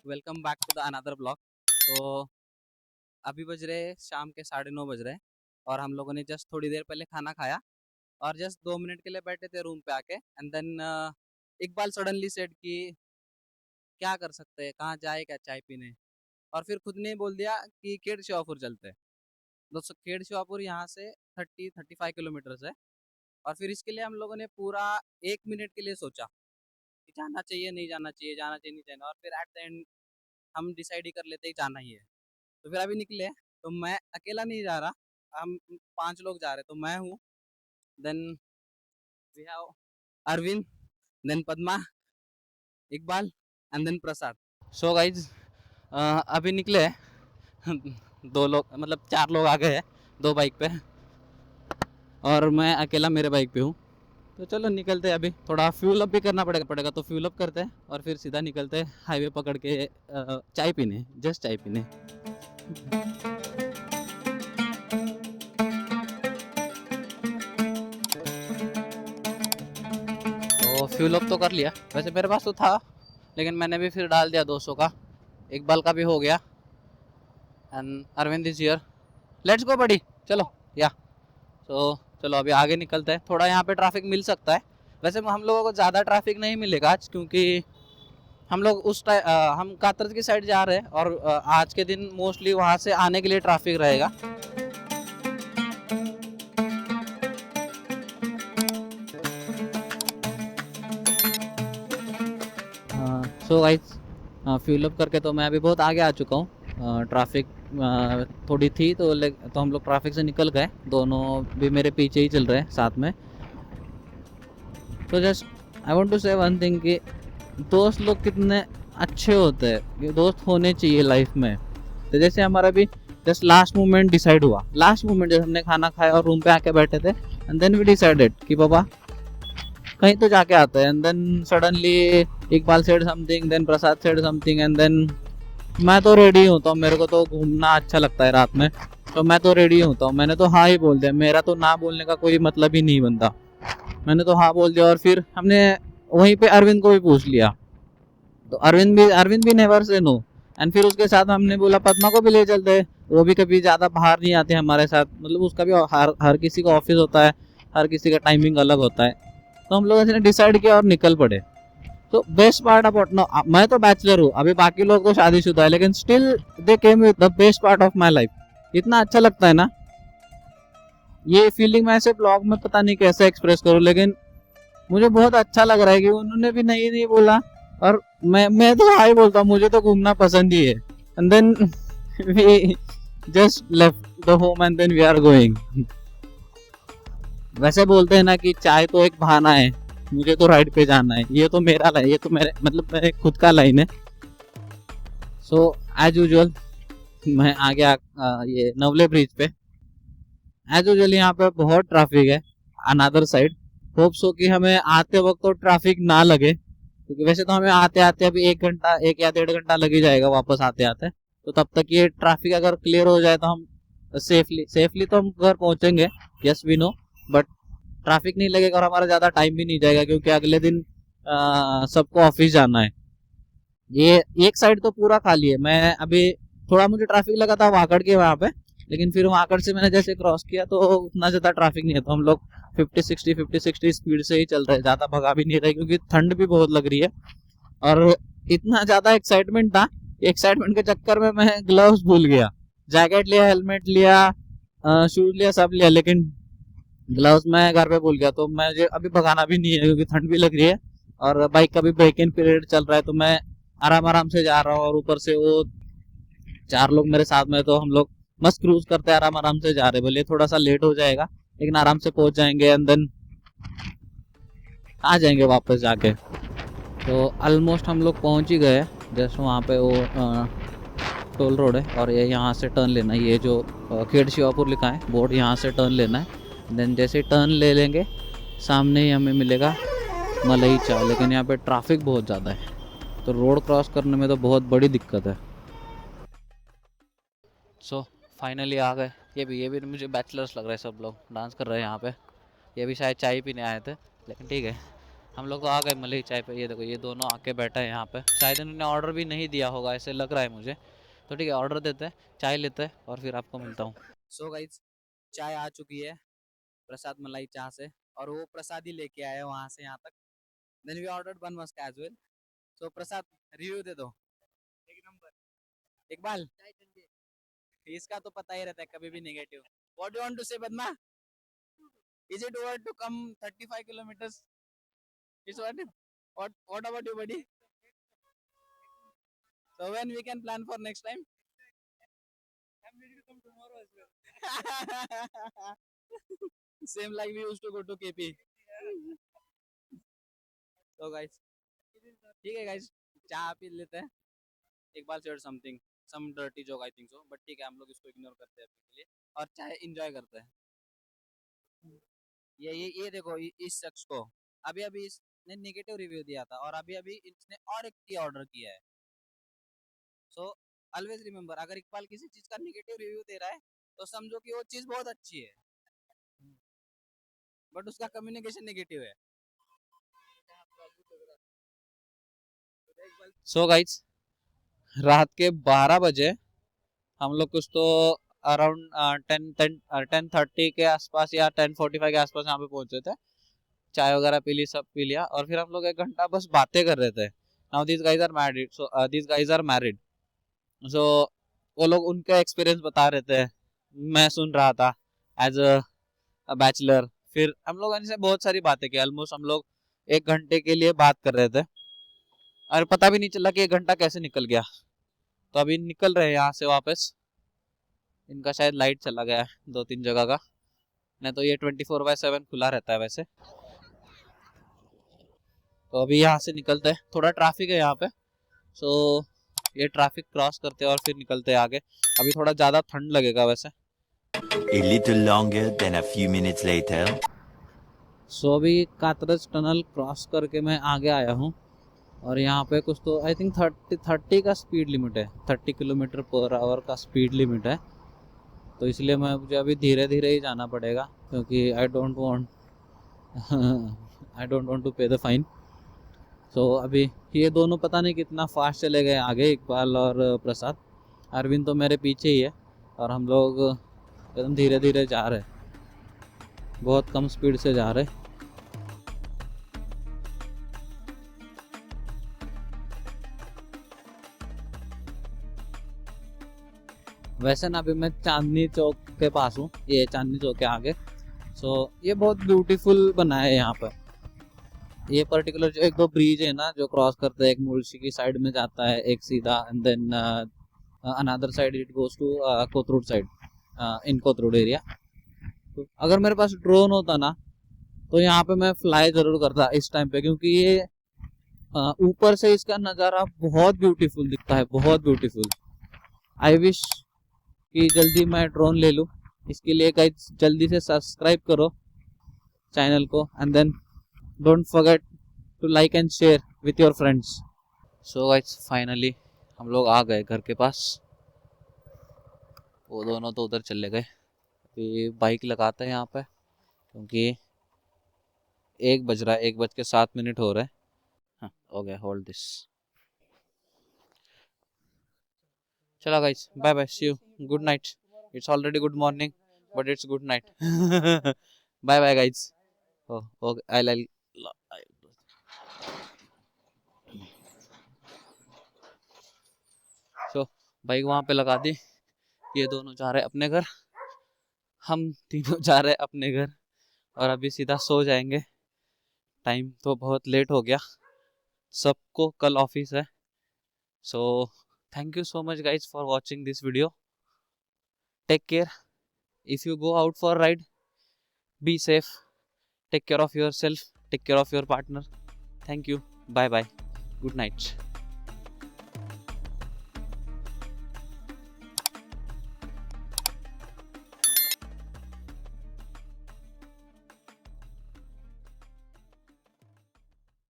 Welcome back to the another blog. तो अभी बज रहे शाम के 9:30 बज रहे हैं और हम लोगों ने जस्ट थोड़ी देर पहले खाना खाया और जस्ट 2 मिनट के लिए बैठे थे रूम पे आके and then Iqbal suddenly said कि क्या कर सकते हैं, कहाँ जाए क्या चाय पीने। और फिर खुद ने ही बोल दिया कि खेड़ शिवापुर चलते हैं। दोस्तों खेड़ शिवापुर यहाँ से 30-35 किलोमीटर है और फिर इसके लिए हम लोगों ने पूरा 1 मिनट के लिए सोचा कि जाना चाहिए नहीं जाना चाहिए, जाना चाहिए नहीं जाना, और फिर एट द एंड हम डिसाइड ही कर लेते ही जाना ही है। तो फिर अभी निकले। तो मैं अकेला नहीं जा रहा, हम 5 लोग जा रहे। तो मैं हूँ, then we have Arvind, then Padma, Iqbal and then Prasad. So guys अभी निकले हैं। 2 लोग मतलब 4 लोग आ गए हैं 2 बाइक पे और मैं अकेला मेरे बाइक पे हूँ। तो चलो निकलते हैं। अभी थोड़ा फ्यूल अप भी करना पड़ेगा तो फ्यूल अप करते हैं और फिर सीधा निकलते हैं हाईवे पकड़ के चाय पीने, जस्ट चाय पीने। तो फ्यूल अप तो कर लिया, वैसे मेरे पास तो था लेकिन मैंने भी फिर डाल दिया 200 का। इकबाल का भी हो गया and Arvind is here. Let's go buddy, चलो या। तो चलो अभी आगे निकलते हैं। थोड़ा यहाँ पे ट्रैफिक मिल सकता है, वैसे हम लोगों को ज़्यादा ट्रैफिक नहीं मिलेगा आज क्योंकि हम लोग हम कातरज की साइड जा रहे हैं और आज के दिन मोस्टली वहाँ से आने के लिए ट्रैफिक रहेगा। सो गाइस फ्यूल अप करके तो मैं अभी बहुत आगे आ चुका हूँ। ट्रैफिक थोड़ी थी तो हम लोग ट्रैफिक से निकल गए। दोनों भी मेरे पीछे ही चल रहे हैं साथ में। तो जस्ट आई वांट टू से वन थिंग कि दोस्त लोग कितने अच्छे होते हैं, दोस्त होने चाहिए लाइफ में। तो जैसे हमारा भी जस्ट लास्ट मोमेंट डिसाइड हुआ, लास्ट मोमेंट जब हमने खाना खाया और रूम पे आके बैठे थे एंड देन वी डिसाइडेड कि बाबा कहीं तो जाके आते हैं। And then suddenly Iqbal said something, then Prasad said something and then मैं तो रेडी हूँ। तो मेरे को तो घूमना अच्छा लगता है रात में, तो मैं तो रेडी हूँ। तो मैंने तो हाँ ही बोल दिया, मेरा तो ना बोलने का कोई मतलब ही नहीं बनता। मैंने तो हाँ बोल दिया और फिर हमने वहीं पे अरविंद को भी पूछ लिया। तो अरविंद भी नेवर से नो। एंड फिर उसके साथ हमने बोला पद्मा को भी ले चलते, वो भी कभी ज़्यादा बाहर नहीं आते हमारे साथ, मतलब उसका भी हर किसी का ऑफिस होता है, हर किसी का टाइमिंग अलग होता है। तो हम लोग ऐसे डिसाइड किया और निकल पड़े। तो बेस्ट पार्ट अबाउट नो, मैं तो बैचलर हूँ, अभी बाकी लोग तो शादीशुदा है, लेकिन still they came with the best part of my life. इतना अच्छा लगता है ना, ये फीलिंग मैं ऐसे ब्लॉग में पता नहीं कैसे एक्सप्रेस करूँ, लेकिन मुझे बहुत अच्छा लग रहा है कि उन्होंने भी नहीं नहीं बोला और मैं तो हाई बोलता हूँ, मुझे तो घूमना पसंद ही है। And then we just left the home and then we are going. वैसे बोलते हैं ना कि चाय तो एक बहाना है, मुझे तो राइड पे जाना है। ये तो मेरा लाइन, ये तो मेरे खुद का लाइन है। सो एज यूजुअल मैं आ गया ये नवले ब्रिज पे। एज यूजुअल यहाँ पे बहुत ट्रैफिक है अनदर साइड। होप सो कि हमें आते वक्त तो ट्रैफिक ना लगे, क्योंकि वैसे तो हमें आते आते अभी 1 घंटा, 1 या 1.5 घंटा लग ही जाएगा वापस आते आते। तो तब तक ये ट्रैफिक अगर क्लियर हो जाए तो हम सेफली तो हम घर पहुंचेंगे, yes we know. But traffic नहीं लगेगा और हमारा ज़्यादा टाइम भी नहीं जाएगा क्योंकि अगले दिन सबको ऑफिस जाना है। ये एक साइड तो पूरा खाली है। मैं अभी थोड़ा मुझे ट्रैफिक लगा था वाकड़ के वहाँ पे, लेकिन फिर वाकड़ से मैंने जैसे क्रॉस किया तो उतना ज़्यादा ट्रैफिक नहीं है। तो हम लोग 50-60 स्पीड से ही चल रहे हैं, ज़्यादा भगा भी नहीं रहे क्योंकि ठंड भी बहुत लग रही है। और इतना ज़्यादा एक्साइटमेंट था, एक्साइटमेंट के चक्कर में मैं ग्लव्स भूल गया। जैकेट लिया, हेलमेट लिया, शूज लिया, सब लिया, लेकिन ग्लव्स मैं घर पे भूल गया। तो मुझे अभी भगाना भी नहीं है क्योंकि ठंड भी लग रही है और बाइक का भी ब्रेक इन पीरियड चल रहा है। तो मैं आराम आराम से जा रहा हूँ और ऊपर से वो 4 लोग मेरे साथ में, तो हम लोग मस्त क्रूज करते आराम आराम से जा रहे। बोले थोड़ा सा लेट हो जाएगा लेकिन आराम से पहुंच जाएंगे एंड देन आ जाएंगे वापस जाके। तो ऑलमोस्ट हम लोग पहुंच ही गए। जस्ट वहाँ पे वो टोल रोड है और ये यहाँ से टर्न लेना है। ये जो खेड़ शिवापुर लिखा है बोर्ड, यहाँ से टर्न लेना है। देन जैसे टर्न ले लेंगे सामने ही हमें मिलेगा मलई चाय। लेकिन यहाँ पे ट्रैफिक बहुत ज़्यादा है तो रोड क्रॉस करने में तो बहुत बड़ी दिक्कत है। सो फाइनली आ गए। ये भी मुझे बैचलर्स लग रहे हैं, सब लोग डांस कर रहे हैं यहाँ पे। ये भी शायद चाय पीने आए थे, लेकिन ठीक है हम लोग तो आ गए मलई चाय पे। ये देखो ये दोनों आके बैठा है यहाँ पे, शायद इन्होंने ऑर्डर भी नहीं दिया होगा ऐसे लग रहा है मुझे। तो ठीक है, ऑर्डर देते हैं, चाय लेते हैं और फिर आपको मिलता हूँ। सो गाइस, चाय आ चुकी है प्रसाद मलाई चाह से, और वो प्रसाद ही लेके आया है वहां से यहाँ तक। Then we ordered one musk as well. So Prasad, review दे दो। एक नंबर। इकबाल, इसका तो पता ही रहता है कभी भी negative. What you want to say बदमा? Is it worth to come 35 kilometres? It's worth it? What about you, buddy? So when we can plan for next time? I'm ready to come tomorrow as well. Same like we used to go to KP. So guys, ठीक है guys, चाय P लेते हैं। Iqbal said something, some dirty joke I think so, but ठीक है हम लोग इसको इग्नोर करते हैं अभी के लिए और चाय enjoy करते हैं। ये देखो इस शख्स को, अभी अभी इसने नेगेटिव रिव्यू दिया था और अभी अभी इसने और एक टी ऑर्डर किया है। सो ऑलवेज रिमेम्बर, अगर इकबाल किसी चीज का नेगेटिव रिव्यू दे रहा है तो समझो कि वो चीज बहुत अच्छी है, बट उसका कम्युनिकेशन नेगेटिव है। सो गाइस, रात के 12 बजे हम लोग कुछ तो अराउंड 10:30 के आसपास या 10:45 के आसपास यहाँ पे पहुंचे थे। चाय वगैरह पी ली, सब पी लिया और फिर हम लोग 1 घंटा बस बातें कर रहे थे। Now this guys are married, so this guys are married. So वो लोग उनका एक्सपीरियंस बता रहे थे, मैं सुन रहा था एज अ बैचलर। फिर हम लोग इनसे बहुत सारी बातें की, ऑलमोस्ट हम लोग 1 घंटे के लिए बात कर रहे थे और पता भी नहीं चला कि 1 घंटा कैसे निकल गया। तो अभी निकल रहे हैं यहाँ से वापस। इनका शायद लाइट चला गया है 2-3 जगह का, नहीं तो ये 24/7 खुला रहता है वैसे। तो अभी यहाँ से निकलते हैं, थोड़ा ट्रैफिक है यहाँ पे, सो ये ट्रैफिक क्रॉस करते हैं और फिर निकलते हैं आगे। अभी थोड़ा ज़्यादा ठंड लगेगा वैसे। A little longer than a few minutes later. सो अभी कातरज टनल क्रॉस करके मैं आगे आया हूँ और यहाँ पे कुछ तो आई थिंक 30 का स्पीड लिमिट है, 30 किलोमीटर पर आवर का स्पीड लिमिट है। तो इसलिए मुझे अभी धीरे धीरे ही जाना पड़ेगा क्योंकि आई डोंट वांट टू पे द फाइन। सो अभी ये दोनों पता नहीं कितना फास्ट चले गए आगे, इकबाल और प्रसाद। अरविंद तो मेरे पीछे ही है और हम लोग एकदम धीरे धीरे जा रहे, बहुत कम स्पीड से जा रहे। वैसे ना अभी मैं चांदनी चौक के पास हूँ, ये चांदनी चौक के आगे। सो ये बहुत ब्यूटीफुल बना है यहाँ पर। ये पर्टिकुलर जो 1-2 ब्रिज है ना जो क्रॉस करते हैं, एक मुल्शी की साइड में जाता है एक सीधा, and then another side it goes to Kothrud side, in Kothrud area. तो अगर मेरे पास ड्रोन होता ना तो यहाँ पे मैं फ्लाई जरूर करता इस टाइम पे, क्योंकि ये ऊपर से इसका नज़ारा बहुत ब्यूटीफुल दिखता है, बहुत ब्यूटीफुल। आई विश कि जल्दी मैं ड्रोन ले लूँ। इसके लिए गाइस जल्दी से सब्सक्राइब करो चैनल को, and then don't forget to like and share with your friends. So guys finally हम लोग आ गए घर के पास। वो दोनों तो उधर चले गए। अभी बाइक लगाते हैं यहाँ पे क्योंकि 1 बज रहा है, 1:07 हो रहा है। हाँ हो गया, होल्ड दिस। चलो guys, bye bye, see you, good night. It's already good morning but it's good night. Bye bye guys. Okay, I so bike वहाँ पे लगा दी। ये दोनों जा रहे हैं अपने घर, हम तीनों जा रहे हैं अपने घर और अभी सीधा सो जाएंगे। टाइम तो बहुत लेट हो गया, सबको कल ऑफिस है। So thank you so much guys for watching this video. Take care, if you go out for ride, be safe, take care of your self, take care of your partner. Thank you, bye bye, good night.